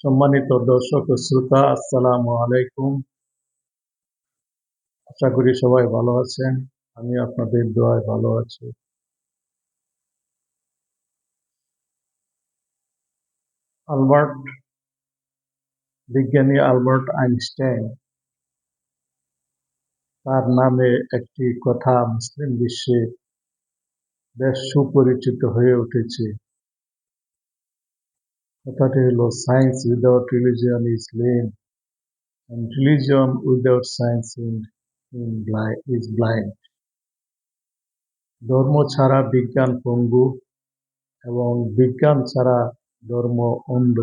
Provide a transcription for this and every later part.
সম্মানিত দর্শক ও শ্রোতা, আসসালামু আলাইকুম। আশা করি সবাই ভালো আছেন। আমি আপনাদের দোয়ায় ভালো আছি। আলবার্ট বিজ্ঞানী আলবার্ট আইনস্টাইন, তার নামে একটি কথা মুসলিম বিশ্বে বেশ সুপরিচিত হয়ে উঠেছে। কথাটি হলো, science without religion is lame, and religion without science is blind. ধর্ম ছাড়া বিজ্ঞান পঙ্গু এবং বিজ্ঞান ছাড়া ধর্ম অন্ধ।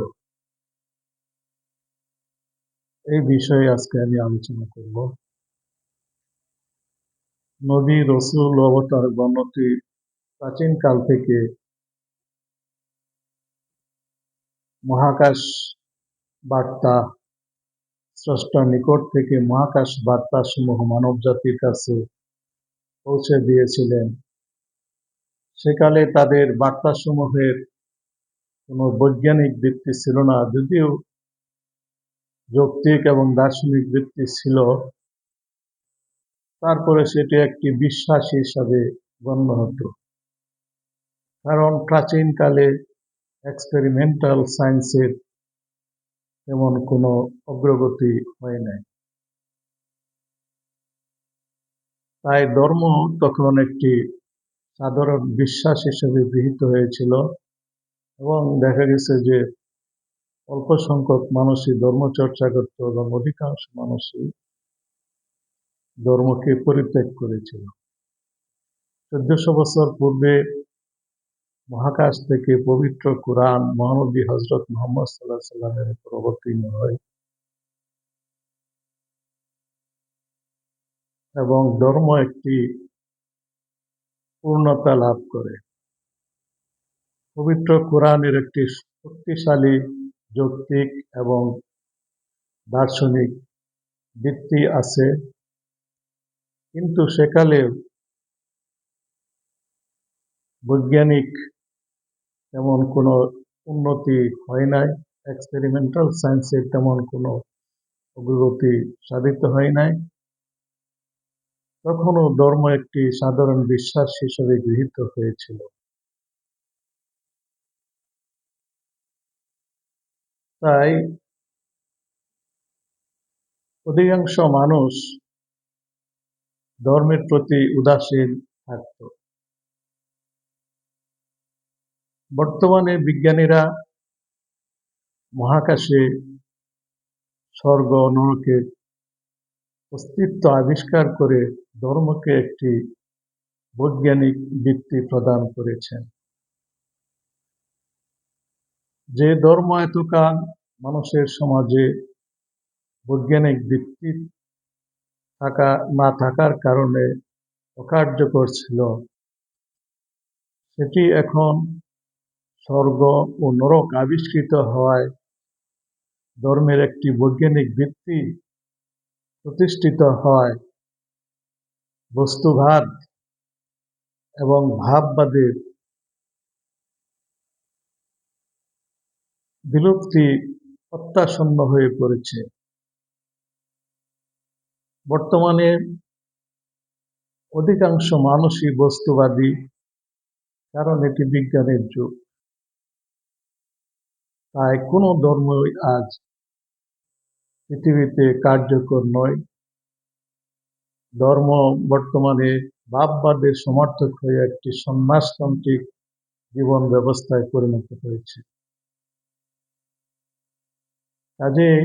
এই বিষয়ে আজকে আমি আলোচনা করব। নবী রসুল অবতার গণতি প্রাচীনকাল থেকে মহাকাশ বার্তা, স্রষ্টার নিকট থেকে মহাকাশ বার্তা সমূহ মানব জাতির কাছে পৌঁছে দিয়েছিলেন। সেকালে তাদের বার্তা সমূহের কোনো বৈজ্ঞানিক ভিত্তি ছিল না, যদিও যৌক্তিক এবং দার্শনিক ভিত্তি ছিল, তারপরে সেটি একটি বিশ্বাস হিসাবে গণ্য হতো। কারণ প্রাচীনকালে এক্সপেরিমেন্টাল সায়েন্সের তেমন কোনো অগ্রগতি হয় নাই। তাই ধর্ম তখন একটি সাধারণ বিশ্বাস হিসেবে গৃহীত হয়েছিল এবং দেখা গেছে যে অল্প সংখ্যক মানুষই ধর্ম চর্চা করত এবং অধিকাংশ মানুষই ধর্মকে পরিত্যাগ করেছিল। 1400 বছর পূর্বে মহাকাশ থেকে পবিত্র কুরআন মহানবী হযরত মুহাম্মদ সাল্লাল্লাহু আলাইহি ওয়াসাল্লামের উপর অবতীর্ণ হয় এবং ধর্ম একটি পূর্ণতা লাভ করে। পবিত্র কুরআনের একটি শক্তিশালী যৌক্তিক এবং দার্শনিক ভিত্তি আছে, কিন্তু সেকালে বৈজ্ঞানিক তেমন কোনো উন্নতি হয় নাই, এক্সপেরিমেন্টাল সায়েন্সের তেমন কোনো অগ্রগতি সাধিত হয় নাই। তখনও ধর্ম একটি সাধারণ বিশ্বাস হিসেবে গৃহীত হয়েছিল। তাই অধিকাংশ মানুষ ধর্মের প্রতি উদাসীন থাকত। বর্তমানে বিজ্ঞানীরা মহাকাশে স্বর্গ নরকের অস্তিত্ব আবিষ্কার করে ধর্মকে একটি বৈজ্ঞানিক ভিত্তি প্রদান করেছেন। যে ধর্ম এতকাল মানুষের সমাজে বৈজ্ঞানিক ভিত্তি না থাকার কারণে অকার্যকর ছিল, সেটি এখন স্বর্গ ও নরক আবিষ্কৃত হওয়ায় ধর্মের একটি বৈজ্ঞানিক ভিত্তি প্রতিষ্ঠিত হয়। বস্তুবাদ এবং ভাববাদের বিলুপ্তি অত্যাসন্ন হয়ে পড়েছে। বর্তমানে অধিকাংশ মানুষই বস্তুবাদী, কারণ এটি বিজ্ঞানের যুগ। তাই কোনো ধর্মই আজ পৃথিবীতে কার্যকর নয়। ধর্ম বর্তমানে ভাববাদের সমর্থক হয়ে একটি সন্ন্যাসতান্ত্রিক জীবন ব্যবস্থায় পরিণত হয়েছে। কাজেই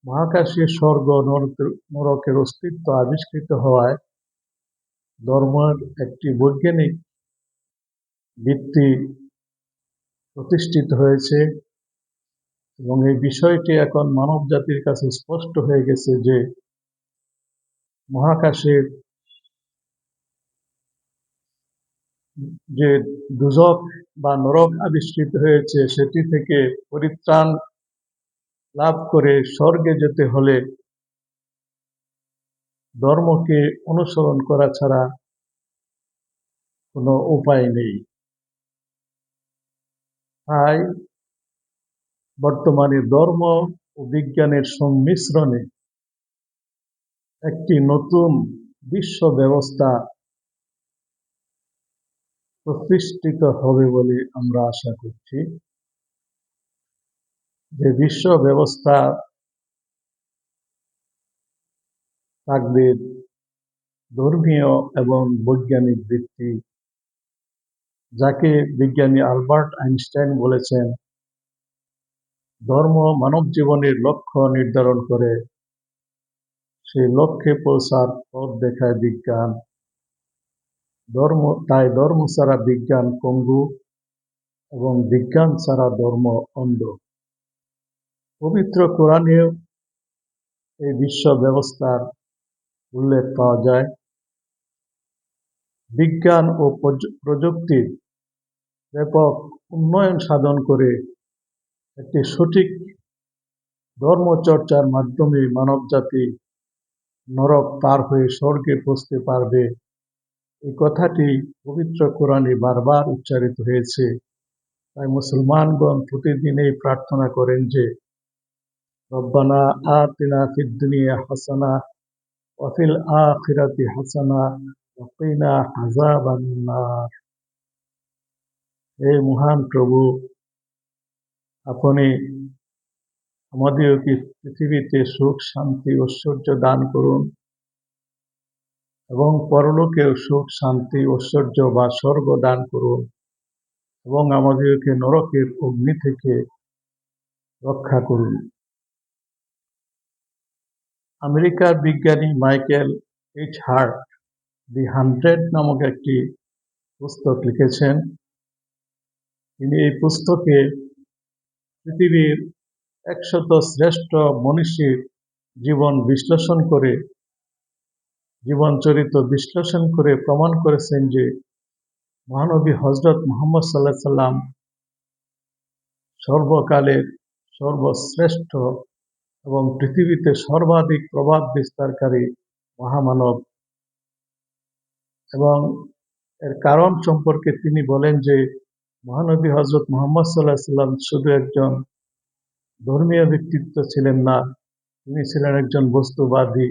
মহাকাশে স্বর্গ নরকের অস্তিত্ব আবিষ্কৃত হওয়ায় ধর্মের একটি বৈজ্ঞানিক ভিত্তি প্রতিষ্ঠিত হয়েছে এবং এই বিষয়টি এখন মানব জাতির কাছে স্পষ্ট হয়ে গেছে যে মহাকাশের যে দুজক বা নরক আবিষ্কৃত হয়েছে, সেটি থেকে পরিত্রাণ লাভ করে স্বর্গে যেতে হলে ধর্মকে অনুসরণ করা ছাড়া কোনো উপায় নেই। তাই বর্তমানে ধর্ম ও বিজ্ঞানের সংমিশ্রণে একটি নতুন বিশ্ব ব্যবস্থা প্রতিষ্ঠিত হবে বলে আমরা আশা করছি। যে বিশ্ব ব্যবস্থা থাকবে ধর্মীয় এবং বৈজ্ঞানিক ভিত্তি, যাকে বিজ্ঞানী আলবার্ট আইনস্টাইন বলেছেন, ধর্ম মানব জীবনের লক্ষ্য নির্ধারণ করে, সেই লক্ষ্যে পৌঁছার পথ দেখায় বিজ্ঞান। তাই ধর্ম ছাড়া বিজ্ঞান পঙ্গু এবং বিজ্ঞান ছাড়া ধর্ম অন্ধ। পবিত্র কোরআনেও এই বিশ্ব ব্যবস্থার উল্লেখ পাওয়া যায়। বিজ্ঞান ও প্রযুক্তির ব্যাপক উন্নয়ন সাধন করে একটি সঠিক ধর্মচর্চার মাধ্যমে মানবজাতি নরক পার হয়ে স্বর্গে পৌঁছতে পারবে, এই কথাটি পবিত্র কোরআনে বারবার উচ্চারিত হয়েছে। তাই মুসলমানগণ প্রতিদিনই প্রার্থনা করেন যে রব্বানা আতিনা ফিদ দুনিয়া হাসানা ওয়া ফিল আখিরাতি হাসানা ওয়া কিনা আযাবান নার। হে মহান প্রভু, আপনি আমাদেরকে পৃথিবীতে সুখ শান্তি ঐশ্বর্য দান করুন এবং পরলোকেও সুখ শান্তি ঐশ্বর্য বা স্বর্গ দান করুন এবং আমাদেরকে নরকের অগ্নি থেকে রক্ষা করুন। আমেরিকার বিজ্ঞানী মাইকেল এইচ হার্ট দি 100 নামক একটি পুস্তক লিখেছেন। তিনি এই পুস্তকে পৃথিবীর 100 শ্রেষ্ঠ মনীষীর জীবন চরিত্র বিশ্লেষণ করে প্রমাণ করেছেন যে মহানবী হযরত মুহাম্মদ সাল্লাল্লাহু আলাইহি সাল্লাম সর্বকালের সর্বশ্রেষ্ঠ এবং পৃথিবীতে সর্বাধিক প্রভাব বিস্তারকারী মহামানব। এবং এর কারণ সম্পর্কে তিনি বলেন যে মহানবী হযরত মুহাম্মদ সাল্লাল্লাহু আলাইহি সাল্লাম শুধু একজন ধর্মীয় ব্যক্তিত্ব ছিলেন না, তিনি ছিলেন একজন বস্তুবাদী।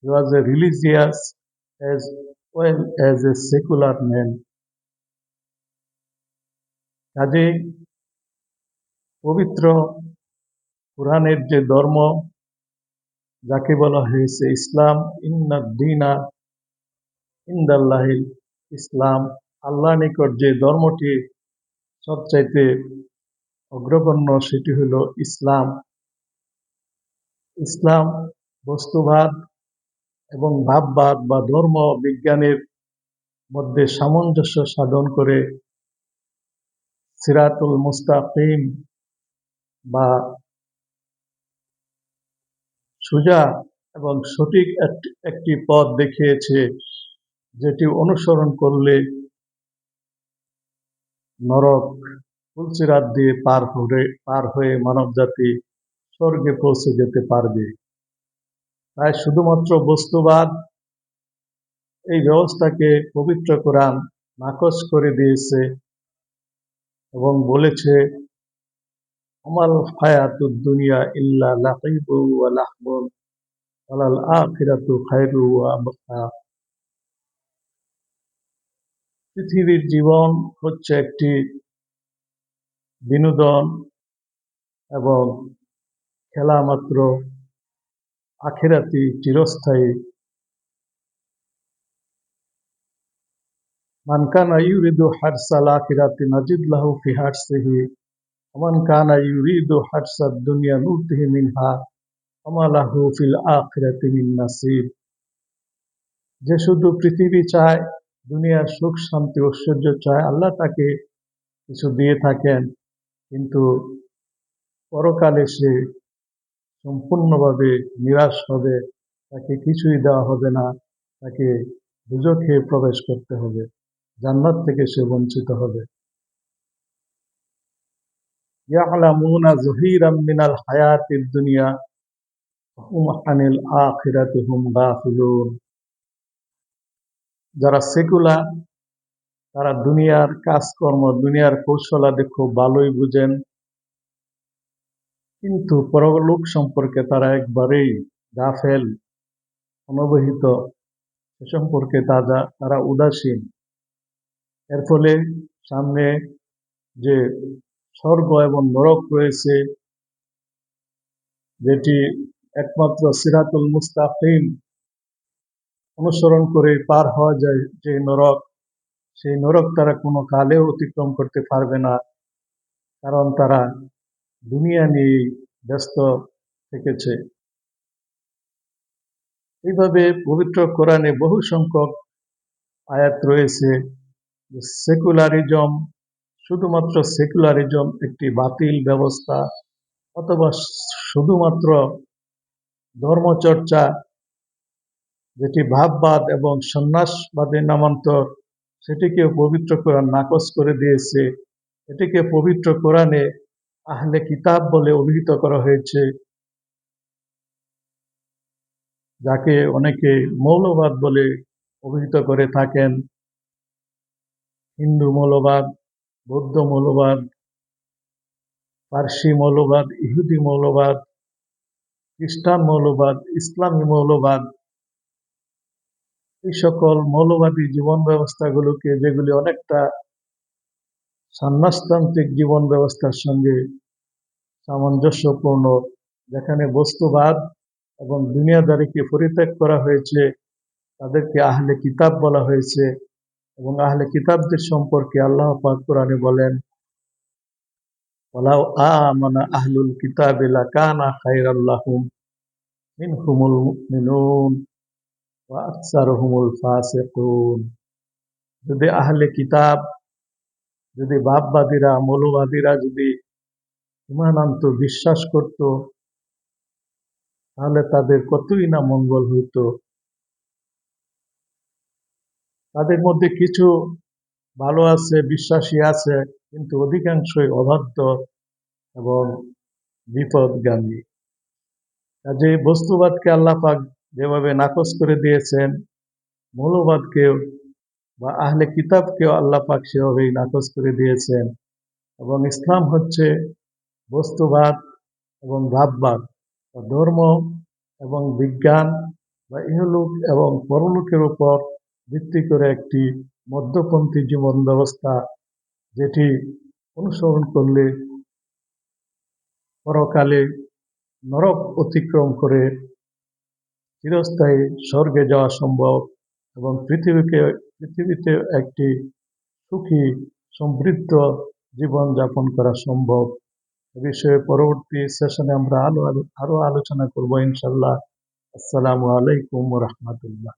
He was a religious as well as a secular man. কাজেই পবিত্র কোরআনের যে ধর্ম, যাকে বলা হয়েছে ইসলাম, ইন্নাদ দীনা ইনদাল্লাহিল ইসলাম, আল্লাহর নিকট যে ধর্মটি সবচাইতে অগ্রগণ্য সেটি হলো ইসলাম। ইসলাম বস্তুবাদ এবং ভাববাদ বা ধর্ম বিজ্ঞানের মধ্যে সামঞ্জস্য সাধন করে সিরাতুল মুস্তাকিম বা সোজা এবং সঠিক একটি পথ দেখিয়েছে, যেটি অনুসরণ করলে নরক ফুলসিরাত দিয়ে পার হয়ে মানবজাতি স্বর্গে পৌঁছে যেতে পারবে। তাই শুধুমাত্র বস্তুবাদ এই ব্যবস্থাকে পবিত্র কোরআন নাকচ করে দিয়েছে এবং বলেছে আমাল হায়াতুদ দুনিয়া ইল্লা লাইবু ওয়া লাহবুন ওয়ালাল আখিরাতু খায়রু ওয়া আবকা। পৃথিবীর জীবন হচ্ছে একটি বিনোদন এবং খেলা মাত্র, আখিরাতি চিরস্থায়ী। মান কানা ইউরিদু হারসাল আখিরাতি নাজিদ লাহু ফি হারসিহি ওয়া মান কানা ইউরিদু হারসাদ দুনিয়া নুতিহি মিনহা ওয়া মা লাহু ফিল আখিরাতি মিন নাসিব। যে শুধু পৃথিবী চায়, দুনিয়ার সুখ শান্তি ঐশ্বর্য চায়, আল্লাহ তাকে কিছু দিয়ে থাকেন, কিন্তু পরকালে সে সম্পূর্ণভাবে নিরাশ হবে, তাকে কিছুই দেওয়া হবে না, তাকে দুজখে প্রবেশ করতে হবে, জান্নাত থেকে সে বঞ্চিত হবে। ইয়ালামুনা যুহিরাম মিনাল হায়াতিদ দুনিয়া ওয়া হুম আনিল আখিরাতি হুম গাফিলুন। যারা সেকুলার, তারা দুনিয়ার কাজকর্ম দুনিয়ার কৌশলাদি খুব ভালোই বুঝেন, কিন্তু পরলোক সম্পর্কে তারা একবারেই গাফেল, অনবহিত, সে সম্পর্কে তারা উদাসীন। এর ফলে সামনে যে স্বর্গ এবং নরক রয়েছে, যেটি একমাত্র সিরাতুল মুস্তাকিম অনুসরণ করে পার হওয়া যায় যে নরক, সেই নরক তারা কোনো কালেও অতিক্রম করতে পারবে না, কারণ তারা দুনিয়া নিয়ে ব্যস্ত থেকেছে। এইভাবে পবিত্র কোরআনে বহু সংখ্যক আয়াত রয়েছে যে সেকুলারিজম, শুধুমাত্র সেকুলারিজম একটি বাতিল ব্যবস্থা, অথবা শুধুমাত্র ধর্মচর্চা, যেটি ভাববাদ এবং সন্ন্যাসবাদের নামান্তর, সেটিকেও পবিত্র কোরআন নাকচ করে দিয়েছে। এটিকে পবিত্র কোরআনে আহলে কিতাব বলে অভিহিত করা হয়েছে, যাকে অনেকে মৌলবাদ বলে অভিহিত করে থাকেন। হিন্দু মৌলবাদ, বৌদ্ধ মৌলবাদ, পার্সি মৌলবাদ, ইহুদি মৌলবাদ, খ্রিস্টান মৌলবাদ, ইসলামী মৌলবাদ, এই সকল মৌলবাদী জীবন ব্যবস্থাগুলোকে, যেগুলি অনেকটা সন্ন্যাসতান্ত্রিক জীবন ব্যবস্থার সঙ্গে সামঞ্জস্যপূর্ণ, যেখানে বস্তুবাদ এবং দুনিয়াদারিকে পরিত্যাগ করা হয়েছে, তাদেরকে আহলে কিতাব বলা হয়েছে। এবং আহলে কিতাবদের সম্পর্কে আল্লাহ পাক কোরআনে বলেন, ওয়ালাউ আমানা আহলুল কিতাবি লাকানা খায়রাল লাহুম মিনহুমুল মুমিনুন ওয়া আকসারুহুমুল ফাসিকুন। যদি আহলে কিতাব, যদি ভাববাদীরা, মৌলবাদীরা যদি ঈমান আনত, বিশ্বাস করত, তাহলে তাদের কতই না মঙ্গল হইত। তাদের মধ্যে কিছু ভালো আছে, বিশ্বাসী আছে, কিন্তু অধিকাংশই অবাধ্য এবং বিপদগামী। কাজে বস্তুবাদকে আল্লাহ পাক যেভাবে নাকচ করে দিয়েছেন, মৌলবাদকেও বা আহলে কিতাবকেও আল্লাহ পাক সেভাবেই নাকচ করে দিয়েছেন। এবং ইসলাম হচ্ছে বস্তুবাদ এবং ভাববাদ বা ধর্ম এবং বিজ্ঞান বা ইহলোক এবং পরলোকের উপর ভিত্তি করে একটি মধ্যপন্থী জীবন ব্যবস্থা, যেটি অনুসরণ করলে পরকালে নরক অতিক্রম করে চিরস্থায়ী স্বর্গে যাওয়া সম্ভব এবং পৃথিবীতে একটি সুখী সমৃদ্ধ জীবন যাপন করা সম্ভব। এ বিষয়ে পরবর্তী সেশনে আমরা আরো আলোচনা করব ইনশাল্লাহ। আসসালামু আলাইকুম ওয়া রাহমাতুল্লাহ।